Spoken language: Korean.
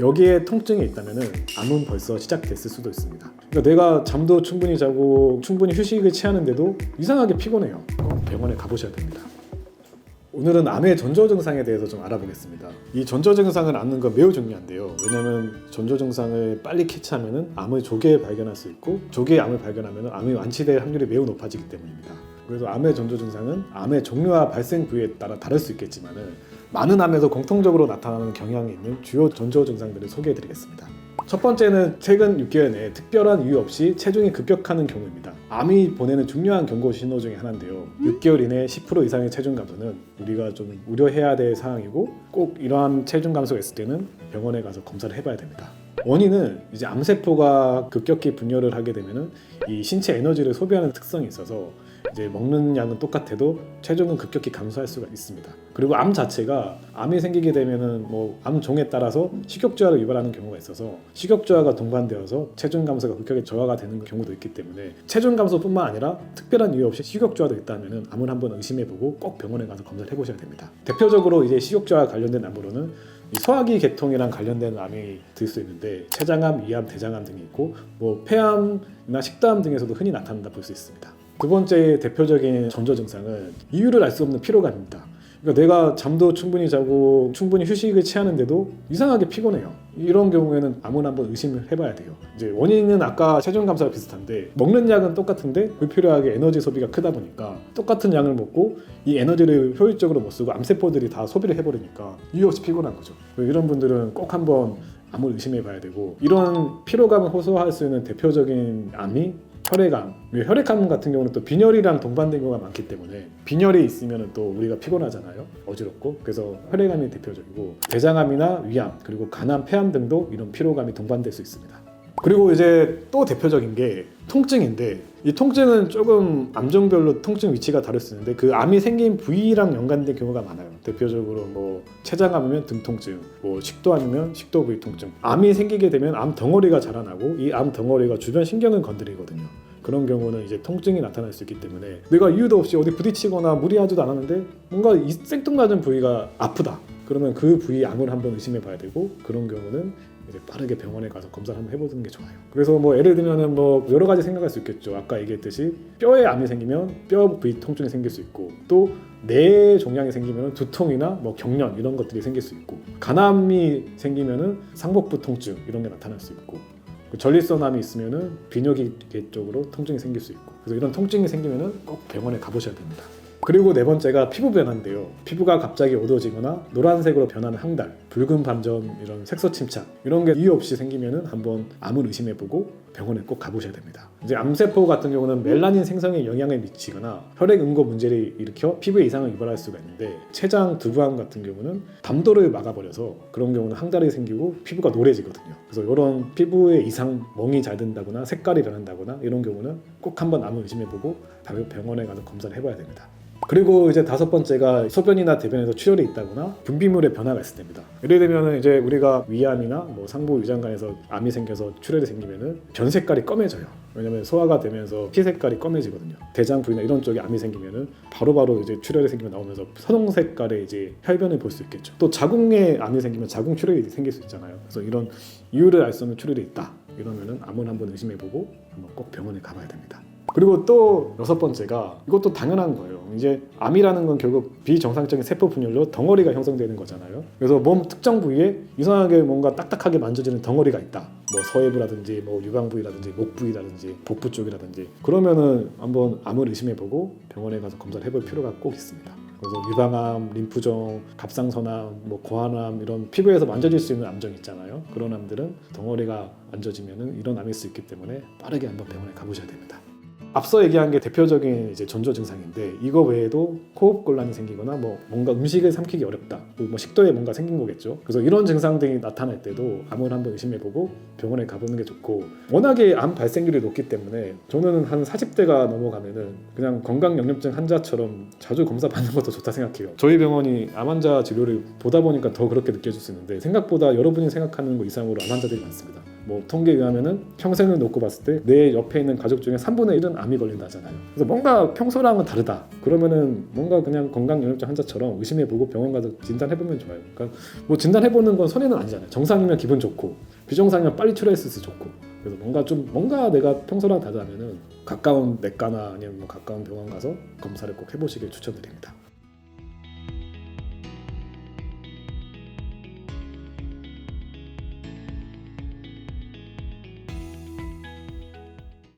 여기에 통증이 있다면은 암은 벌써 시작됐을 수도 있습니다. 그러니까 내가 잠도 충분히 자고 충분히 휴식을 취하는데도 이상하게 피곤해요. 꼭 병원에 가보셔야 됩니다. 오늘은 암의 전조 증상에 대해서 좀 알아보겠습니다. 이 전조 증상을 아는 건 매우 중요한데요. 왜냐하면 전조 증상을 빨리 캐치하면 암을 조기에 발견할 수 있고 조기에 암을 발견하면 암이 완치될 확률이 매우 높아지기 때문입니다. 그래서 암의 전조 증상은 암의 종류와 발생 부위에 따라 다를 수 있겠지만 많은 암에서 공통적으로 나타나는 경향이 있는 주요 전조 증상들을 소개해드리겠습니다. 첫 번째는 최근 6개월 내에 특별한 이유 없이 체중이 급격하는 경우입니다. 암이 보내는 중요한 경고 신호 중에 하나인데요. 6개월 이내에 10% 이상의 체중 감소는 우리가 좀 우려해야 될 사항이고 꼭 이러한 체중 감소가 있을 때는 병원에 가서 검사를 해봐야 됩니다. 원인은 이제 암세포가 급격히 분열을 하게 되면은 이 신체 에너지를 소비하는 특성이 있어서 이제 먹는 양은 똑같아도 체중은 급격히 감소할 수가 있습니다. 그리고 암 자체가 암이 생기게 되면은 암 종에 따라서 식욕저하를 유발하는 경우가 있어서 식욕저하가 동반되어서 체중 감소가 급격히 저하가 되는 경우도 있기 때문에 체중 감소뿐만 아니라 특별한 이유 없이 식욕저하도 있다면은 암을 한번 의심해보고 꼭 병원에 가서 검사를 해보셔야 됩니다. 대표적으로 이제 식욕저하 관련된 암으로는 소화기 계통이랑 관련된 암이 들 수 있는데 췌장암, 위암, 대장암 등이 있고 폐암이나 식도암 등에서도 흔히 나타난다 볼 수 있습니다. 두 번째 대표적인 전조 증상은 이유를 알 수 없는 피로감입니다. 그러니까 내가 잠도 충분히 자고 충분히 휴식을 취하는데도 이상하게 피곤해요. 이런 경우에는 암을 한번 의심을 해봐야 돼요. 이제 원인은 아까 체중 감소와 비슷한데 먹는 양은 똑같은데 불필요하게 에너지 소비가 크다 보니까 똑같은 양을 먹고 이 에너지를 효율적으로 못 쓰고 암세포들이 다 소비를 해버리니까 이유 없이 피곤한 거죠. 이런 분들은 꼭 한번 암을 의심해 봐야 되고, 이런 피로감을 호소할 수 있는 대표적인 암이 혈액암. 혈액암 같은 경우는 또 빈혈이랑 동반된 경우가 많기 때문에 빈혈이 있으면 또 우리가 피곤하잖아요. 어지럽고. 그래서 혈액암이 대표적이고, 대장암이나 위암, 그리고 간암, 폐암 등도 이런 피로감이 동반될 수 있습니다. 그리고 이제 또 대표적인 게 통증인데, 이 통증은 조금 암종별로 통증 위치가 다를 수 있는데 그 암이 생긴 부위랑 연관된 경우가 많아요. 대표적으로 췌장암이면 등 통증, 식도암이면 식도 부위 통증. 암이 생기게 되면 암 덩어리가 자라나고 이 암 덩어리가 주변 신경을 건드리거든요. 그런 경우는 이제 통증이 나타날 수 있기 때문에 내가 이유도 없이 어디 부딪히거나 무리하지도 않았는데 뭔가 이 생뚱맞은 부위가 아프다. 그러면 그 부위 암을 한번 의심해 봐야 되고, 그런 경우는 이제 빠르게 병원에 가서 검사를 한번 해보는 게 좋아요. 그래서 예를 들면은 여러 가지 생각할 수 있겠죠. 아까 얘기했듯이 뼈에 암이 생기면 뼈 부위 통증이 생길 수 있고, 또 뇌 종양이 생기면 두통이나 경련 이런 것들이 생길 수 있고, 간암이 생기면은 상복부 통증 이런 게 나타날 수 있고, 전립선암이 있으면은 비뇨기계 쪽으로 통증이 생길 수 있고, 그래서 이런 통증이 생기면은 꼭 병원에 가보셔야 됩니다. 그리고 네 번째가 피부 변화인데요. 피부가 갑자기 어두워지거나 노란색으로 변하는 항달, 붉은 반점, 이런 색소 침착, 이런 게 이유 없이 생기면은 한번 암을 의심해보고 병원에 꼭 가보셔야 됩니다. 이제 암세포 같은 경우는 멜라닌 생성에 영향을 미치거나 혈액 응고 문제를 일으켜 피부에 이상을 유발할 수가 있는데, 췌장 두부암 같은 경우는 담도를 막아버려서 그런 경우는 항달이 생기고 피부가 노래지거든요. 그래서 이런 피부에 이상, 멍이 잘 든다거나 색깔이 변한다거나 이런 경우는 꼭 한번 암을 의심해보고 병원에 가서 검사를 해봐야 됩니다. 그리고 이제 다섯 번째가 소변이나 대변에서 출혈이 있다거나 분비물의 변화가 있을 때입니다. 예를 들면 이제 우리가 위암이나 상부 위장관에서 암이 생겨서 출혈이 생기면은 변 색깔이 검해져요. 왜냐면 소화가 되면서 피 색깔이 검해지거든요. 대장 부위나 이런 쪽에 암이 생기면은 바로바로 이제 출혈이 생기면 나오면서 선홍 색깔의 이제 혈변을 볼 수 있겠죠. 또 자궁에 암이 생기면 자궁 출혈이 생길 수 있잖아요. 그래서 이런 이유를 알 수 없는 출혈이 있다. 이러면은 암을 한번 의심해보고 한번 꼭 병원에 가봐야 됩니다. 그리고 또 여섯 번째가, 이것도 당연한 거예요. 이제 암이라는 건 결국 비정상적인 세포 분열로 덩어리가 형성되는 거잖아요. 그래서 몸 특정 부위에 이상하게 뭔가 딱딱하게 만져지는 덩어리가 있다. 서해부라든지 유방부위라든지 목 부위라든지 복부 쪽이라든지, 그러면은 한번 암을 의심해보고 병원에 가서 검사를 해볼 필요가 꼭 있습니다. 그래서 유방암, 림프종, 갑상선암, 고환암, 이런 피부에서 만져질 수 있는 암종 있잖아요. 그런 암들은 덩어리가 만져지면은 이런 암일 수 있기 때문에 빠르게 한번 병원에 가보셔야 됩니다. 앞서 얘기한 게 대표적인 이제 전조 증상인데, 이거 외에도 호흡곤란이 생기거나 뭔가 음식을 삼키기 어렵다, 식도에 뭔가 생긴 거겠죠. 그래서 이런 증상들이 나타날 때도 암을 한번 의심해보고 병원에 가보는 게 좋고, 워낙에 암 발생률이 높기 때문에 저는 한 40대가 넘어가면은 그냥 건강영양증 환자처럼 자주 검사 받는 것도 좋다 생각해요. 저희 병원이 암 환자 진료를 보다 보니까 더 그렇게 느껴질 수 있는데, 생각보다 여러분이 생각하는 것 이상으로 암 환자들이 많습니다. 뭐 통계에 의하면은 평생을 놓고 봤을 때 내 옆에 있는 가족 중에 3분의 1은 암이 걸린다잖아요. 그래서 뭔가 평소랑은 다르다. 그러면은 뭔가 그냥 건강영양제 환자처럼 의심해보고 병원 가서 진단해보면 좋아요. 그러니까 뭐 진단해보는 건 손해는 아니잖아요. 정상이면 기분 좋고 비정상이면 빨리 치료했을 때 좋고. 그래서 뭔가 내가 평소랑 다르다면은 가까운 내과나 아니면 뭐 가까운 병원 가서 검사를 꼭 해보시길 추천드립니다.